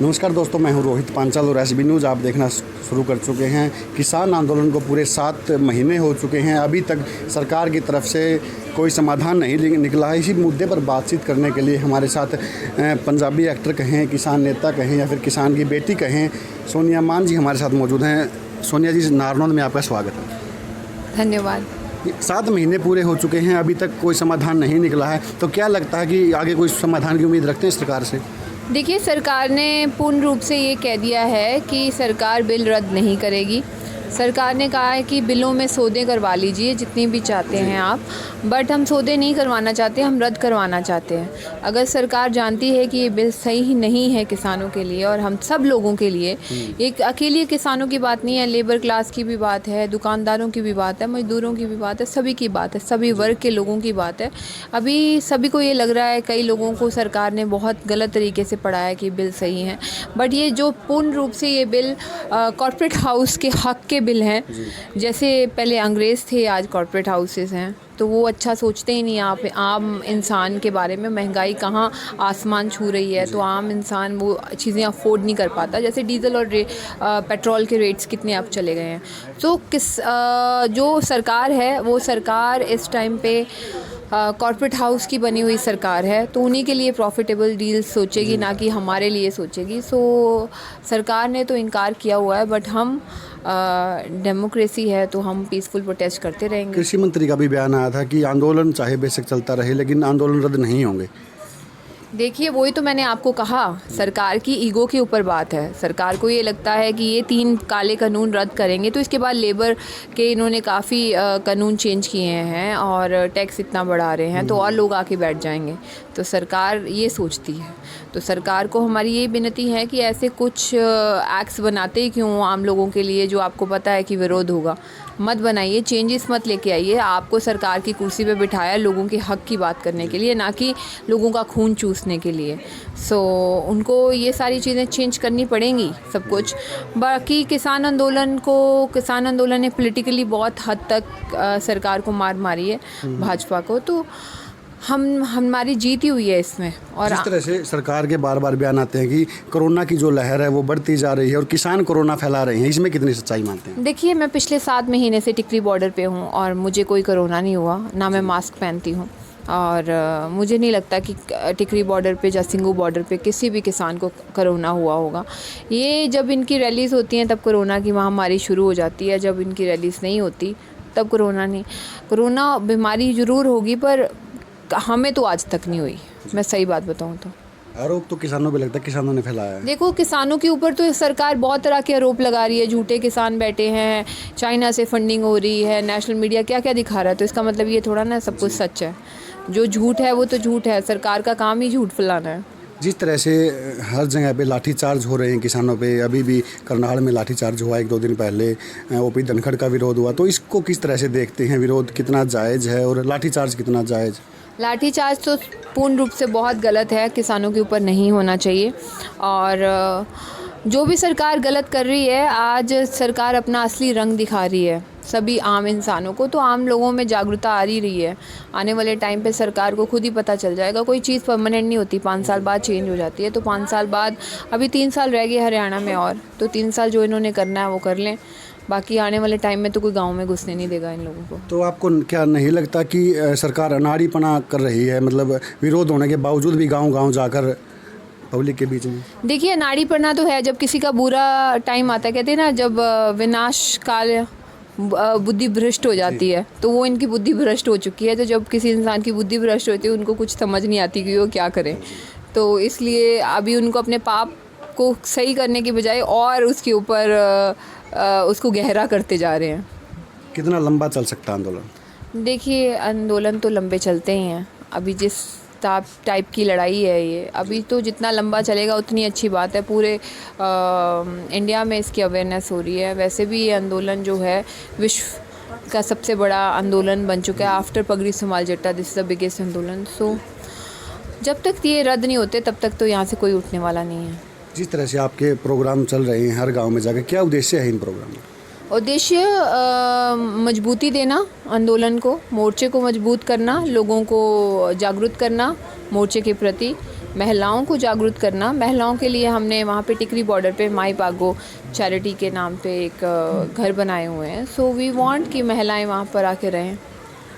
नमस्कार दोस्तों, मैं हूं रोहित पांचाल और एसबी न्यूज़ आप देखना शुरू कर चुके हैं। किसान आंदोलन को पूरे 7 महीने हो चुके हैं, अभी तक सरकार की तरफ से कोई समाधान नहीं निकला है। इसी मुद्दे पर बातचीत करने के लिए हमारे साथ पंजाबी एक्टर कहें, किसान नेता कहें या फिर किसान की बेटी कहें, सोनिया मान जी हमारे साथ मौजूद हैं। सोनिया जी, नारनौंद में आपका स्वागत है। धन्यवाद। 7 महीने पूरे हो चुके हैं, अभी तक कोई समाधान नहीं निकला है, तो क्या लगता है कि आगे कोई समाधान की उम्मीद रखते हैं सरकार से? देखिए, सरकार ने पूर्ण रूप से ये कह दिया है कि सरकार बिल रद्द नहीं करेगी। सरकार ने कहा है कि बिलों में सौदे करवा लीजिए जितनी भी चाहते हैं आप, बट हम सौदे नहीं करवाना चाहते, हम रद्द करवाना चाहते हैं। अगर सरकार जानती है कि ये बिल सही नहीं है किसानों के लिए और हम सब लोगों के लिए, एक अकेले किसानों की बात नहीं है, लेबर क्लास की भी बात है, दुकानदारों की भी बात है, मजदूरों की भी बात है, सभी की बात है, सभी वर्ग के लोगों की बात है। अभी सभी को ये लग रहा है, कई लोगों को सरकार ने बहुत गलत तरीके से पढ़ाया कि बिल सही है, बट ये जो पूर्ण रूप से ये बिल कॉर्पोरेट हाउस के हक के बिल हैं, जैसे पहले अंग्रेज़ थे, आज कॉर्पोरेट हाउसेस हैं, तो वो अच्छा सोचते ही नहीं आम इंसान के बारे में। महंगाई कहाँ आसमान छू रही है, तो आम इंसान वो चीज़ें अफोर्ड नहीं कर पाता। जैसे डीजल और पेट्रोल के रेट्स कितने अब चले गए हैं। तो जो सरकार है वो सरकार इस टाइम पे कॉर्पोरेट हाउस की बनी हुई सरकार है, तो उन्हीं के लिए प्रॉफिटेबल डील सोचेगी, ना कि हमारे लिए सोचेगी। सो सरकार ने तो इनकार किया हुआ है, बट हम डेमोक्रेसी है तो हम पीसफुल प्रोटेस्ट करते रहेंगे। कृषि मंत्री का भी बयान आया था कि आंदोलन चाहे बेशक चलता रहे लेकिन आंदोलन रद्द नहीं होंगे। देखिए, वही तो मैंने आपको कहा, सरकार की ईगो के ऊपर बात है। सरकार को ये लगता है कि ये 3 काले कानून रद्द करेंगे तो इसके बाद लेबर के इन्होंने काफ़ी कानून चेंज किए हैं और टैक्स इतना बढ़ा रहे हैं, तो और लोग आके बैठ जाएंगे। तो सरकार ये सोचती है। तो सरकार को हमारी ये विनती है कि ऐसे कुछ एक्ट्स बनाते ही क्यों आम लोगों के लिए, जो आपको पता है कि विरोध होगा, मत बनाइए, चेंजेस मत लेके आइए। आपको सरकार की कुर्सी पे बिठाया लोगों के हक की बात करने के लिए, ना कि लोगों का खून चूसने के लिए। सो उनको ये सारी चीज़ें चेंज करनी पड़ेंगी, सब कुछ। बाकी किसान आंदोलन ने पॉलिटिकली बहुत हद तक सरकार को मार मारी है, भाजपा को। तो हमारी जीत ही हुई है इसमें। और जिस तरह से सरकार के बार बार बयान आते हैं कि कोरोना की जो लहर है वो बढ़ती जा रही है और किसान कोरोना फैला रहे हैं, इसमें कितनी सच्चाई मानते हैं? देखिए, मैं पिछले 7 महीने से टिकरी बॉर्डर पे हूँ और मुझे कोई कोरोना नहीं हुआ, ना मैं मास्क पहनती हूँ, और मुझे नहीं लगता कि टिकरी बॉर्डर पे या सिंगू बॉर्डर पे किसी भी किसान को कोरोना हुआ होगा। ये जब इनकी रैलीज़ होती हैं तब कोरोना की महामारी शुरू हो जाती है, जब इनकी रैलीज़ नहीं होती तब कोरोना बीमारी ज़रूर होगी, पर हमें तो आज तक नहीं हुई। मैं सही बात बताऊं तो आरोप तो किसानों पे लगता है किसानों ने फैलाया है। देखो, किसानों के ऊपर तो सरकार बहुत तरह के आरोप लगा रही है। झूठे किसान बैठे हैं, चाइना से फंडिंग हो रही है, नेशनल मीडिया क्या क्या दिखा रहा है, तो इसका मतलब ये थोड़ा ना सब कुछ सच है। जो झूठ है वो तो झूठ है, सरकार का काम ही झूठ फैलाना है। जिस तरह से हर जगह पे लाठीचार्ज हो रहे हैं किसानों पे, अभी भी करनाल में लाठीचार्ज हुआ 1-2 दिन पहले, ओपी धनखड़ का विरोध हुआ, तो इसको किस तरह से देखते हैं? विरोध कितना जायज़ है और लाठीचार्ज कितना जायज़? लाठीचार्ज तो पूर्ण रूप से बहुत गलत है, किसानों के ऊपर नहीं होना चाहिए। और जो भी सरकार गलत कर रही है, आज सरकार अपना असली रंग दिखा रही है सभी आम इंसानों को, तो आम लोगों में जागरूकता आ रही है। आने वाले टाइम पे सरकार को खुद ही पता चल जाएगा। कोई चीज़ परमानेंट नहीं होती, 5 साल बाद चेंज हो जाती है। तो 5 साल बाद, अभी 3 साल रह गए हरियाणा में, और तो 3 साल जो इन्होंने करना है वो कर लें। बाकी आने वाले टाइम में तो कोई गांव में घुसने नहीं देगा इन लोगों को। तो आपको क्या नहीं लगता कि सरकार अनाड़ीपना कर रही है? मतलब विरोध होने के बावजूद भी गांव-गांव जाकर पब्लिक के बीच में। देखिए, अनाड़ीपना तो है जब किसी का बुरा टाइम आता है, कहते हैं ना, जब विनाश काल बुद्धि भ्रष्ट हो जाती है, तो वो इनकी बुद्धि भ्रष्ट हो चुकी है। तो जब किसी इंसान की बुद्धि भ्रष्ट होती है, उनको कुछ समझ नहीं आती कि वो क्या करें। तो इसलिए अभी उनको अपने पाप को सही करने की बजाय और उसके ऊपर उसको गहरा करते जा रहे हैं। कितना लंबा चल सकता है आंदोलन? देखिए, आंदोलन तो लंबे चलते ही हैं। अभी जिस टाइप की लड़ाई है ये, अभी तो जितना लंबा चलेगा उतनी अच्छी बात है। पूरे इंडिया में इसकी अवेयरनेस हो रही है। वैसे भी ये आंदोलन जो है विश्व का सबसे बड़ा आंदोलन बन चुका है। आफ्टर पगड़ी संभाल जट्टा, दिस इज़ द बिगेस्ट आंदोलन। सो जब तक ये रद्द नहीं होते तब तक तो यहाँ से कोई उठने वाला नहीं है। जिस तरह से आपके प्रोग्राम चल रहे हैं हर गांव में जाकर, क्या उद्देश्य है इन प्रोग्राम में? उद्देश्य मजबूती देना आंदोलन को, मोर्चे को मजबूत करना, लोगों को जागरूक करना मोर्चे के प्रति, महिलाओं को जागरूक करना। महिलाओं के लिए हमने वहाँ पे टिकरी बॉर्डर पे माई भागो चैरिटी के नाम पे एक घर बनाए हुए हैं। सो वी वांट कि महिलाएं वहाँ पर आके रहें।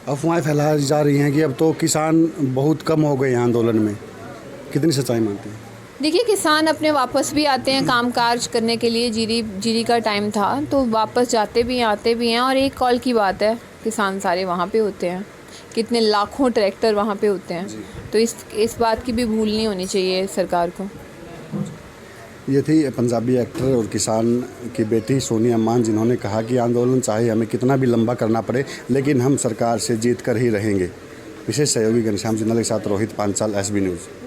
अफवाहें फैलाई जा रही हैं कि अब तो किसान बहुत कम हो गए हैं आंदोलन में, कितनी सच्चाई मानती हैं? देखिए, किसान अपने वापस भी आते हैं कामकाज करने के लिए। जीरी का टाइम था तो वापस जाते भी हैं, आते भी हैं। और एक कॉल की बात है, किसान सारे वहाँ पे होते हैं, कितने लाखों ट्रैक्टर वहाँ पे होते हैं। तो इस बात की भी भूल नहीं होनी चाहिए सरकार को। ये थी पंजाबी एक्टर और किसान की बेटी सोनिया मान, जिन्होंने कहा कि आंदोलन चाहे हमें कितना भी लंबा करना पड़े, लेकिन हम सरकार से जीत कर ही रहेंगे। विशेष सहयोगी घनश्याम जिंदाल के साथ रोहित पांचाल, SB न्यूज़।